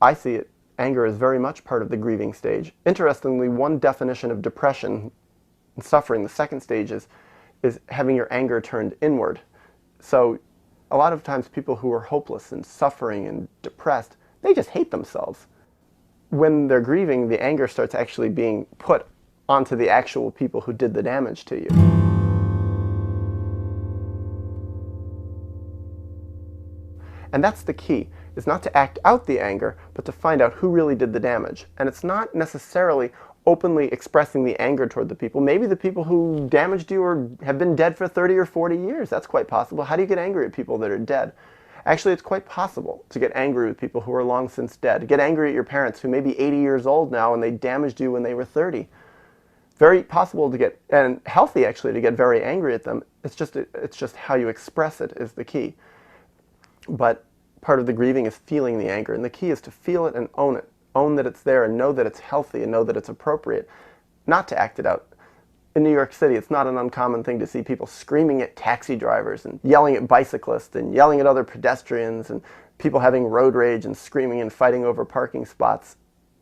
I see it. Anger is very much part of the grieving stage. Interestingly, one definition of depression and suffering, the second stage, is having your anger turned inward. So a lot of times people who are hopeless and suffering and depressed, they just hate themselves. When they're grieving, the anger starts actually being put onto the actual people who did the damage to you. And that's the key, is not to act out the anger, but to find out who really did the damage. And it's not necessarily openly expressing the anger toward the people. Maybe the people who damaged you have been dead for 30 or 40 years. That's quite possible. How do you get angry at people that are dead? Actually, it's quite possible to get angry with people who are long since dead. Get angry at your parents who may be 80 years old now and they damaged you when they were 30. Very possible to get, and healthy actually, to get very angry at them. It's just how you express it is the key. But part of the grieving is feeling the anger, and the key is to feel it and own it. Own that it's there and know that it's healthy and know that it's appropriate, not to act it out. In New York City, it's not an uncommon thing to see people screaming at taxi drivers and yelling at bicyclists and yelling at other pedestrians and people having road rage and screaming and fighting over parking spots.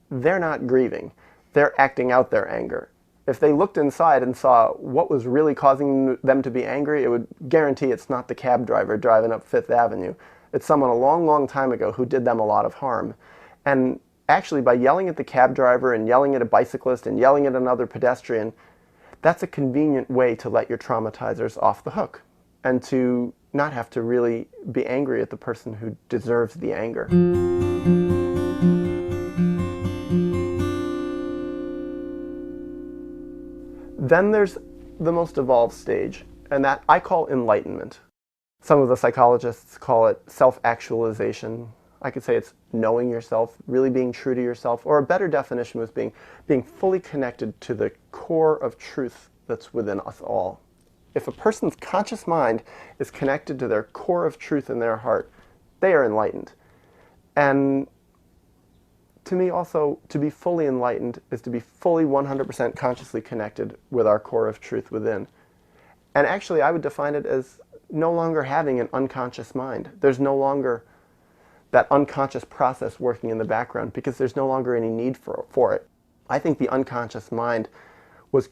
They're not grieving. They're acting out their anger. If they looked inside and saw what was really causing them to be angry, it would guarantee it's not the cab driver driving up Fifth Avenue. It's someone a long, long time ago who did them a lot of harm. And actually, by yelling at the cab driver and yelling at a bicyclist and yelling at another pedestrian, that's a convenient way to let your traumatizers off the hook and to not have to really be angry at the person who deserves the anger. Then there's the most evolved stage, and that I call enlightenment. Some of the psychologists call it self-actualization. I could say it's knowing yourself, really being true to yourself, or a better definition was being fully connected to the core of truth that's within us all. If a person's conscious mind is connected to their core of truth in their heart, they are enlightened. And to me also, to be fully enlightened is to be fully 100% consciously connected with our core of truth within. And actually, I would define it as no longer having an unconscious mind. There's no longer that unconscious process working in the background because there's no longer any need for it. I think the unconscious mind was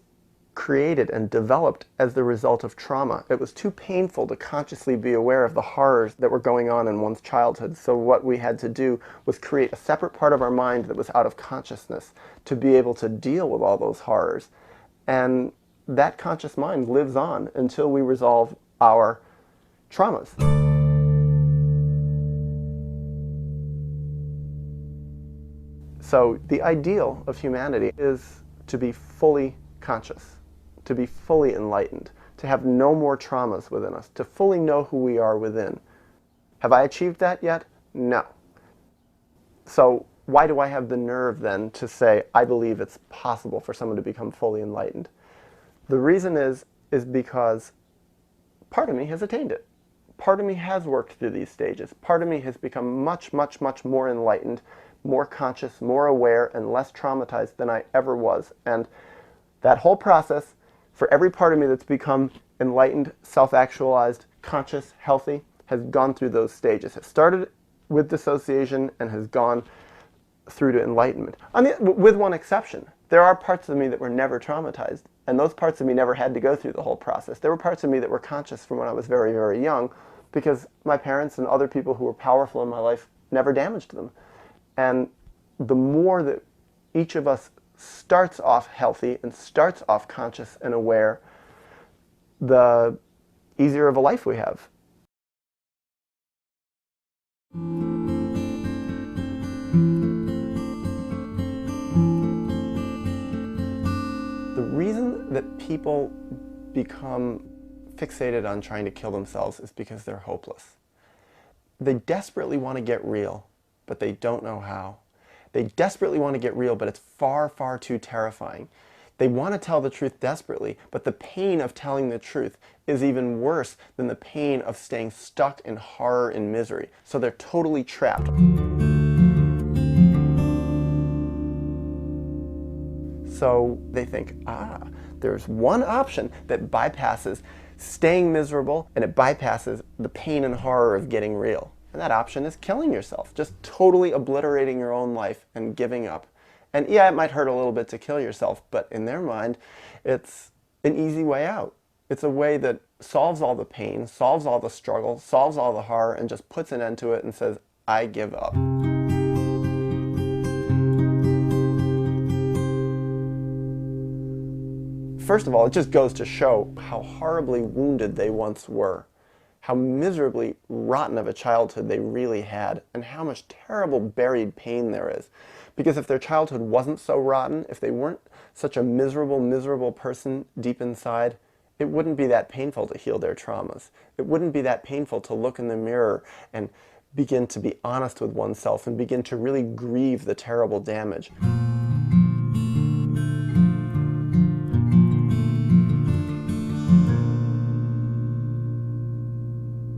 created and developed as the result of trauma. It was too painful to consciously be aware of the horrors that were going on in one's childhood. So what we had to do was create a separate part of our mind that was out of consciousness to be able to deal with all those horrors. And that conscious mind lives on until we resolve our traumas. So the ideal of humanity is to be fully conscious, to be fully enlightened, to have no more traumas within us, to fully know who we are within. Have I achieved that yet? No. So why do I have the nerve then to say I believe it's possible for someone to become fully enlightened? The reason is because part of me has attained it. Part of me has worked through these stages. Part of me has become much, much, much more enlightened more conscious, more aware, and less traumatized than I ever was. And that whole process, for every part of me that's become enlightened, self-actualized, conscious, healthy, has gone through those stages. It started with dissociation and has gone through to enlightenment. With one exception. There are parts of me that were never traumatized, and those parts of me never had to go through the whole process. There were parts of me that were conscious from when I was very, very young, because my parents and other people who were powerful in my life never damaged them. And the more that each of us starts off healthy and starts off conscious and aware, the easier of a life we have. The reason that people become fixated on trying to kill themselves is because they're hopeless. They desperately want to get real, but they don't know how. They desperately want to get real, but it's far, far too terrifying. They want to tell the truth desperately, but the pain of telling the truth is even worse than the pain of staying stuck in horror and misery. So they're totally trapped. So they think, there's one option that bypasses staying miserable, and it bypasses the pain and horror of getting real. And that option is killing yourself, just totally obliterating your own life and giving up. And yeah, it might hurt a little bit to kill yourself, but in their mind, it's an easy way out. It's a way that solves all the pain, solves all the struggle, solves all the horror, and just puts an end to it and says, I give up. First of all, it just goes to show how horribly wounded they once were, how miserably rotten of a childhood they really had, and how much terrible buried pain there is. Because if their childhood wasn't so rotten, if they weren't such a miserable, miserable person deep inside, it wouldn't be that painful to heal their traumas. It wouldn't be that painful to look in the mirror and begin to be honest with oneself and begin to really grieve the terrible damage.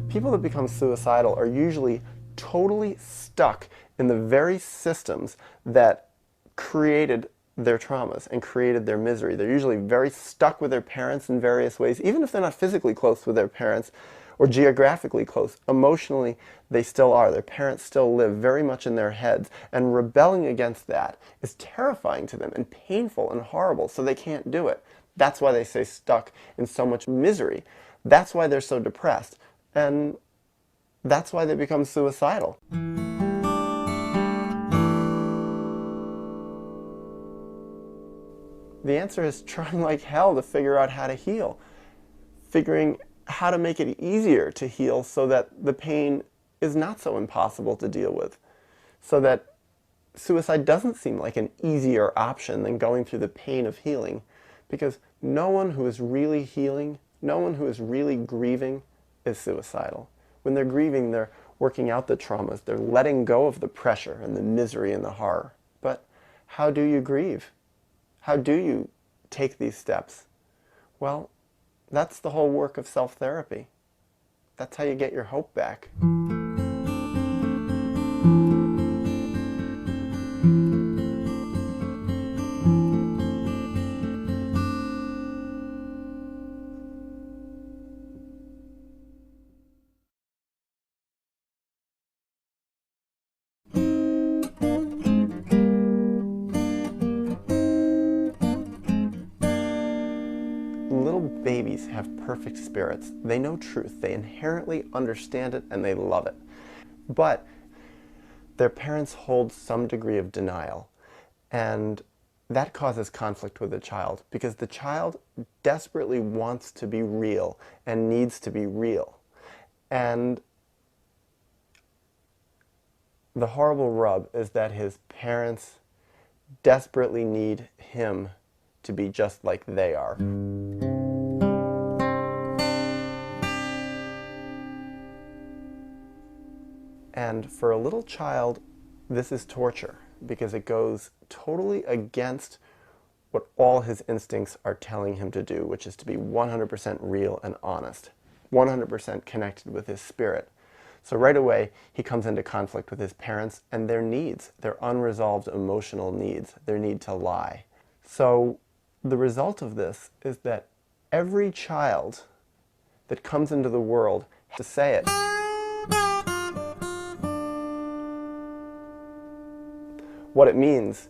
People that become suicidal are usually totally stuck in the very systems that created their traumas and created their misery. They're usually very stuck with their parents in various ways, even if they're not physically close with their parents or geographically close. Emotionally, they still are. Their parents still live very much in their heads, and rebelling against that is terrifying to them and painful and horrible, so they can't do it. That's why they stay stuck in so much misery. That's why they're so depressed. And that's why they become suicidal. The answer is trying like hell to figure out how to heal. Figuring how to make it easier to heal so that the pain is not so impossible to deal with. So that suicide doesn't seem like an easier option than going through the pain of healing. Because no one who is really healing, no one who is really grieving, is suicidal. When they're grieving, they're working out the traumas. They're letting go of the pressure and the misery and the horror. But how do you grieve? How do you take these steps? Well, that's the whole work of self-therapy. That's how you get your hope back. Little babies have perfect spirits. They know truth. They inherently understand it and they love it. But their parents hold some degree of denial, and that causes conflict with the child because the child desperately wants to be real and needs to be real. And the horrible rub is that his parents desperately need him to be just like they are. And for a little child, this is torture because it goes totally against what all his instincts are telling him to do, which is to be 100% real and honest, 100% connected with his spirit. So right away, he comes into conflict with his parents and their needs, their unresolved emotional needs, their need to lie. So the result of this is that every child that comes into the world has to say it. What it means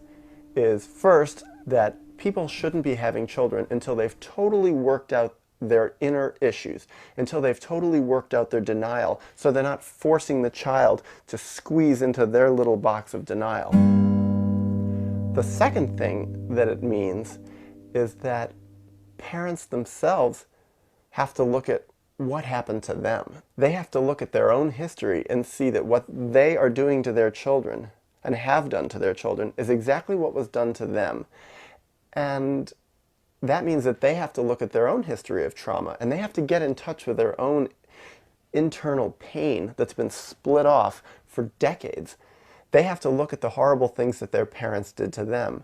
is, first, that people shouldn't be having children until they've totally worked out their inner issues, until they've totally worked out their denial, so they're not forcing the child to squeeze into their little box of denial. The second thing that it means is that parents themselves have to look at what happened to them. They have to look at their own history and see that what they are doing to their children and have done to their children is exactly what was done to them. And that means that they have to look at their own history of trauma, and they have to get in touch with their own internal pain that's been split off for decades. They have to look at the horrible things that their parents did to them.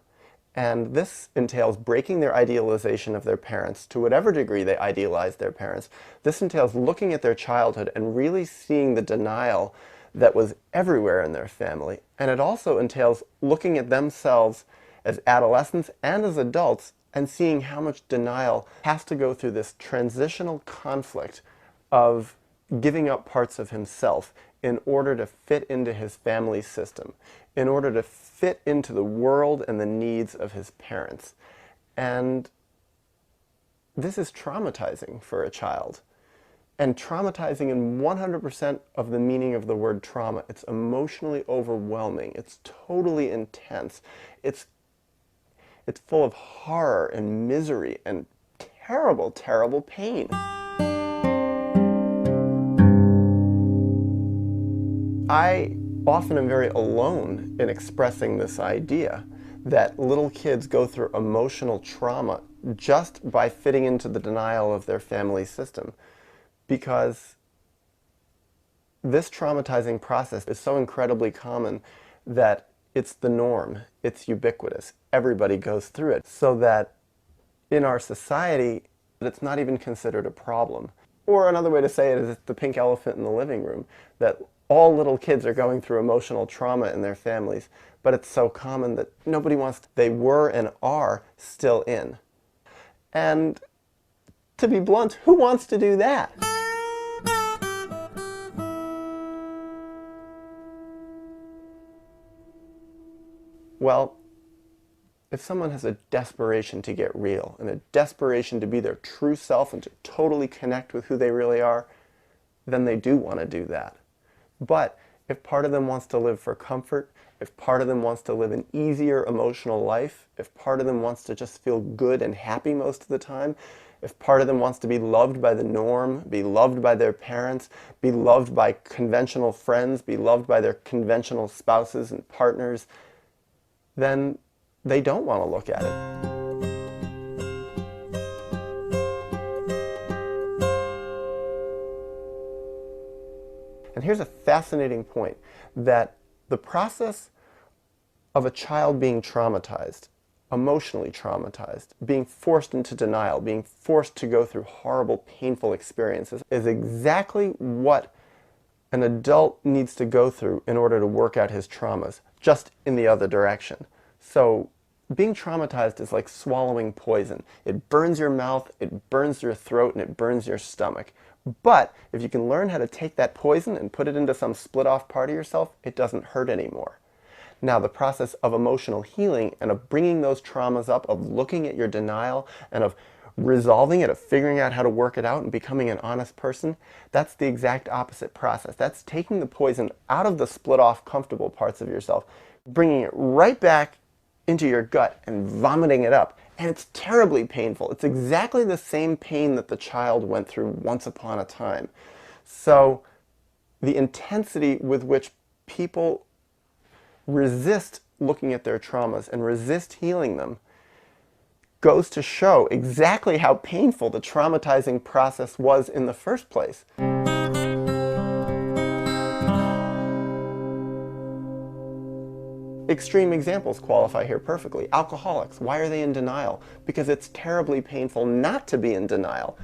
And this entails breaking their idealization of their parents to whatever degree they idealize their parents. This entails looking at their childhood and really seeing the denial that was everywhere in their family. And it also entails looking at themselves as adolescents and as adults and seeing how much denial has to go through this transitional conflict of giving up parts of himself in order to fit into his family system, in order to fit into the world and the needs of his parents. And this is traumatizing for a child. And traumatizing in 100% of the meaning of the word trauma. It's emotionally overwhelming. It's totally intense. It's full of horror and misery and terrible, terrible pain. I often am very alone in expressing this idea that little kids go through emotional trauma just by fitting into the denial of their family system, because this traumatizing process is so incredibly common that it's the norm, it's ubiquitous, everybody goes through it, so that in our society, it's not even considered a problem. Or another way to say it is it's the pink elephant in the living room, that all little kids are going through emotional trauma in their families, but it's so common that nobody wants to, they were and are still in. And to be blunt, who wants to do that? Well, if someone has a desperation to get real and a desperation to be their true self and to totally connect with who they really are, then they do want to do that. But if part of them wants to live for comfort, if part of them wants to live an easier emotional life, if part of them wants to just feel good and happy most of the time, if part of them wants to be loved by the norm, be loved by their parents, be loved by conventional friends, be loved by their conventional spouses and partners, then they don't want to look at it. And here's a fascinating point, that the process of a child being traumatized, emotionally traumatized, being forced into denial, being forced to go through horrible, painful experiences, is exactly what an adult needs to go through in order to work out his traumas, just in the other direction. So being traumatized is like swallowing poison. It burns your mouth, it burns your throat, and it burns your stomach. But if you can learn how to take that poison and put it into some split-off part of yourself, it doesn't hurt anymore. Now, the process of emotional healing and of bringing those traumas up, of looking at your denial and of resolving it, of figuring out how to work it out and becoming an honest person, that's the exact opposite process. That's taking the poison out of the split-off comfortable parts of yourself, bringing it right back into your gut and vomiting it up. And it's terribly painful. It's exactly the same pain that the child went through once upon a time. So the intensity with which people resist looking at their traumas and resist healing them goes to show exactly how painful the traumatizing process was in the first place. Extreme examples qualify here perfectly. Alcoholics, why are they in denial? Because it's terribly painful not to be in denial.